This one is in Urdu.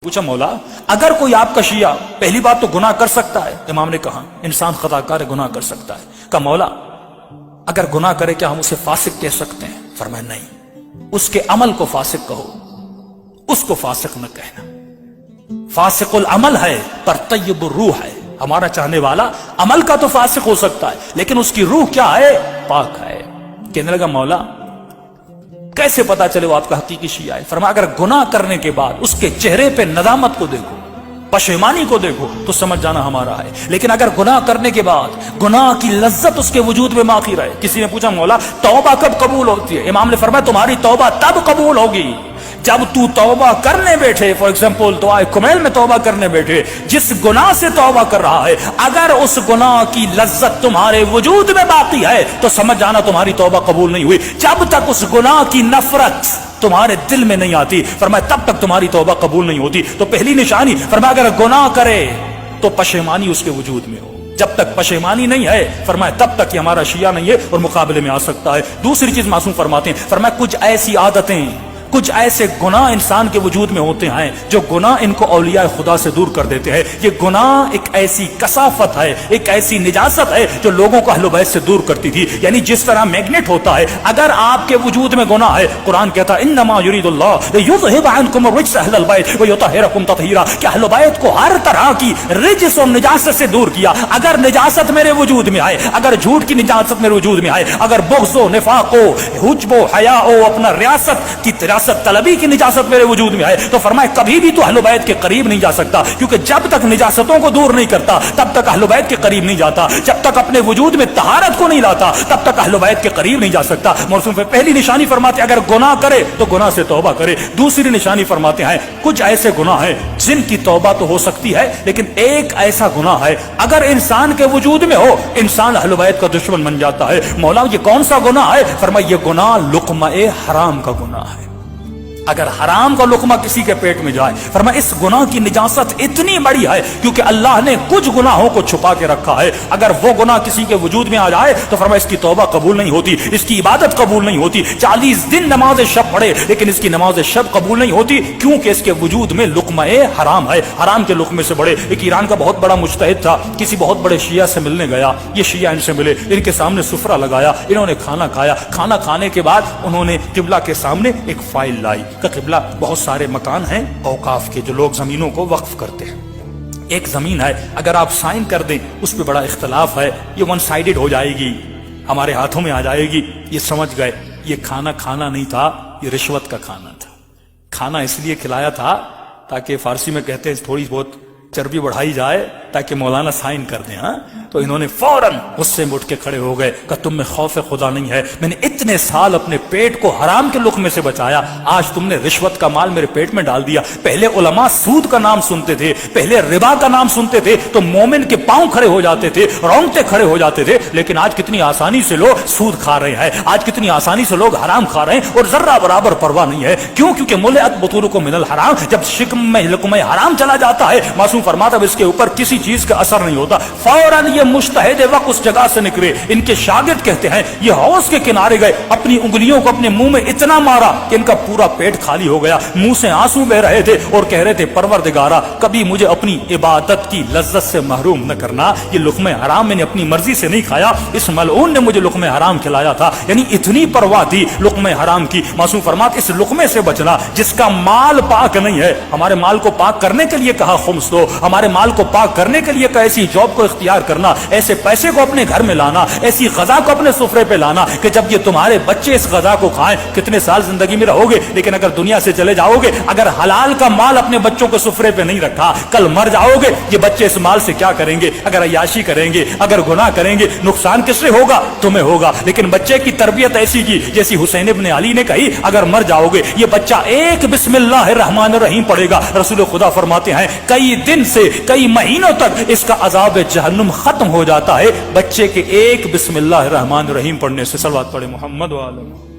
پوچھا مولا اگر کوئی آپ کا شیعہ پہلی بات تو گناہ کر سکتا ہے؟ امام نے کہا انسان خطا کار ہے، گناہ کر سکتا ہے۔ کہا مولا اگر گناہ کرے کیا ہم اسے فاسق کہہ سکتے ہیں؟ فرمایا نہیں، اس کے عمل کو فاسق کہو، اس کو فاسق نہ کہنا۔ فاسق العمل ہے پر طیب الروح ہے، ہمارا چاہنے والا عمل کا تو فاسق ہو سکتا ہے لیکن اس کی روح کیا ہے؟ پاک ہے۔ کہنے لگا مولا کیسے پتا چلے وہ آپ کا حقیقی شیعہ ہے؟ فرمایا اگر گناہ کرنے کے بعد اس کے چہرے پہ ندامت کو دیکھو، پشیمانی کو دیکھو تو سمجھ جانا ہمارا ہے، لیکن اگر گناہ کرنے کے بعد گناہ کی لذت اس کے وجود میں باقی رہے۔ کسی نے پوچھا مولا توبہ کب قبول ہوتی ہے؟ امام نے فرمایا تمہاری توبہ تب قبول ہوگی جب تو توبہ کرنے بیٹھے، فار ایگزامپل دعائے کمیل میں توبہ کرنے بیٹھے، جس گناہ سے توبہ کر رہا ہے اگر اس گناہ کی لذت تمہارے وجود میں باقی ہے تو سمجھ جانا تمہاری توبہ قبول نہیں ہوئی۔ جب تک اس گناہ کی نفرت تمہارے دل میں نہیں آتی فرمایا تب تک تمہاری توبہ قبول نہیں ہوتی۔ تو پہلی نشانی فرمایا اگر گناہ کرے تو پشیمانی اس کے وجود میں ہو، جب تک پشیمانی نہیں ہے فرمایا تب تک یہ ہمارا شیعہ نہیں ہے اور مقابلے میں آ سکتا ہے۔ دوسری چیز معصوم فرماتے ہیں فرمایا کچھ ایسی عادتیں، کچھ ایسے گناہ انسان کے وجود میں ہوتے ہیں جو گناہ ان کو اولیاء خدا سے دور کر دیتے ہیں۔ یہ گناہ ایک ایسی کثافت ہے، ایک ایسی نجاست ہے جو لوگوں کو اہل بیت سے دور کرتی تھی۔ یعنی جس طرح میگنیٹ ہوتا ہے، اگر آپ کے وجود میں گناہ ہے، قرآن کہتا ہے انما یرید اللہ لیذھب عنکم الرجس اہل البیت ویطہرکم تطہیرا، کہ اہل بیت کو ہر طرح کی رجس اور نجاست سے دور کیا۔ اگر نجاست میرے وجود میں آئے، اگر جھوٹ کی نجاست میرے وجود میں آئے، اگر بغض و نفاق و حجب و حیا و اپنا ریاست کی طلبی کی نجاست میرے وجود میں آئے تو فرمائے کبھی بھی تو اہل بیت کے قریب نہیں جا سکتا، کیونکہ جب تک نجاستوں کو دور نہیں کرتا تب تک اہل بیت کے قریب نہیں جاتا، جب تک اپنے وجود میں طہارت کو نہیں لاتا تب تک اہل بیت کے قریب نہیں جا سکتا۔ موسم پہ پہلی نشانی فرماتے اگر گناہ کرے تو گناہ سے توبہ کرے۔ دوسری نشانی فرماتے ہیں کچھ ایسے گناہ ہیں جن کی توبہ تو ہو سکتی ہے لیکن ایک ایسا گناہ ہے اگر انسان کے وجود میں ہو انسان اہل بیت کا دشمن بن جاتا ہے۔ مولا یہ کون سا گناہ ہے؟ فرمایا یہ گناہ لقمہ حرام کا گناہ ہے۔ اگر حرام کا لقمہ کسی کے پیٹ میں جائے فرمایا اس گناہ کی نجاست اتنی بڑی ہے کیونکہ اللہ نے کچھ گناہوں کو چھپا کے رکھا ہے، اگر وہ گناہ کسی کے وجود میں آ جائے تو فرمایا اس کی توبہ قبول نہیں ہوتی، اس کی عبادت قبول نہیں ہوتی۔ 40 دن نماز شب پڑھے لیکن اس کی نماز شب قبول نہیں ہوتی کیونکہ اس کے وجود میں لقمہ حرام ہے، حرام کے لقمے سے بڑے۔ ایک ایران کا بہت بڑا مجتہد تھا، کسی بہت بڑے شیعہ سے ملنے گیا، یہ شیعہ ان سے ملے، ان کے سامنے سفرہ لگایا، انہوں نے کھانا کھایا، کھانا کھانے کے بعد انہوں نے قبلہ کے سامنے ایک فائل لائی کہ قبلہ بہت سارے مکان ہیں اوقاف کے جو لوگ زمینوں کو وقف کرتے ہیں، ایک زمین ہے اگر آپ سائن کر دیں اس پہ بڑا اختلاف ہے، یہ ون سائیڈڈ ہو جائے گی، ہمارے ہاتھوں میں آ جائے گی۔ یہ سمجھ گئے یہ کھانا کھانا نہیں تھا، یہ رشوت کا کھانا تھا۔ کھانا اس لیے کھلایا تھا تاکہ فارسی میں کہتے ہیں تھوڑی بہت چربی بڑھائی جائے تاکہ مولانا سائن کر دیں۔ ہاں تو انہوں نے فوراً غصے میں اٹھ کے کھڑے ہو گئے کہ تم میں خوف خدا نہیں ہے، میں نے اتنے سال اپنے پیٹ کو حرام کے لقمے سے بچایا، آج تم نے رشوت کا مال میرے پیٹ میں ڈال دیا۔ پہلے علماء سود کا نام سنتے تھے، پہلے ربا کا نام سنتے تھے تو مومن کے پاؤں کھڑے ہو جاتے تھے، رونگٹے کھڑے ہو جاتے تھے، لیکن آج کتنی آسانی سے لوگ سود کھا رہے ہیں، آج کتنی آسانی سے لوگ حرام کھا رہے ہیں اور ذرہ برابر پرواہ نہیں ہے۔ کیوں؟ کیونکہ ملئت بطونکم من الحرام، جب شکم میں لقمہ حرام چلا جاتا ہے معصوم فرماتا اس کے اوپر کسی چیز کا اثر نہیں ہوتا، فوراً یہ مجتہد وقت اس جگہ سے نکلے۔ ان کے شاگرد کہتے ہیں یہ حوض کے کنارے گئے، اپنی انگلیوں کو اپنے منہ میں اتنا مارا کہ ان کا پورا پیٹ خالی ہو گیا، منہ سے آنسو بہ رہے تھے اور کہہ رہے تھے پروردگارا کبھی مجھے اپنی عبادت کی لذت سے محروم نہ کرنا، یہ لقمہ حرام میں نے اپنی مرضی سے نہیں کھایا، اس ملعون نے مجھے لقمہ حرام کھلایا تھا۔ یعنی اتنی پرواہ تھی لقمہ حرام کی۔ معصوم فرماتے اس لقمے سے بچنا جس کا مال پاک نہیں ہے، ہمارے مال کو پاک کرنے کے لیے کہا خمس دو، ہمارے مال کو پاک کرنے کے لیے ایسی جاب کو اختیار کرنا، ایسے پیسے کو اپنے گھر میں لانا، ایسی غذا کو اپنے سفرے پہ لانا کہ جب یہ تمہارے بچے اس غذا کو کھائیں، کتنے سال زندگی میں رہو گے لیکن اگر دنیا سے چلے جاؤ گے، اگر حلال کا مال اپنے بچوں کو سفرے پہ نہیں رکھا، کل مر جاؤ گے، یہ بچے اس مال سے کیا کریں گے؟ اگر عیاشی کریں گے، اگر گناہ کریں گے، نقصان کس سے ہوگا؟ تمہیں ہوگا۔ لیکن بچے کی تربیت ایسی کی جیسی حسین ابن علی نے کہی، اگر مر جاؤ گے یہ بچہ ایک بسم اللہ الرحمن الرحیم پڑھے گا، رسول خدا فرماتے ہیں کئی دن سے کئی مہینوں تک اس کا عذاب جہنم ختم ہو جاتا ہے بچے کے ایک بسم اللہ الرحمن الرحیم پڑھنے سے۔ صلوات پڑھے محمد وعلیہ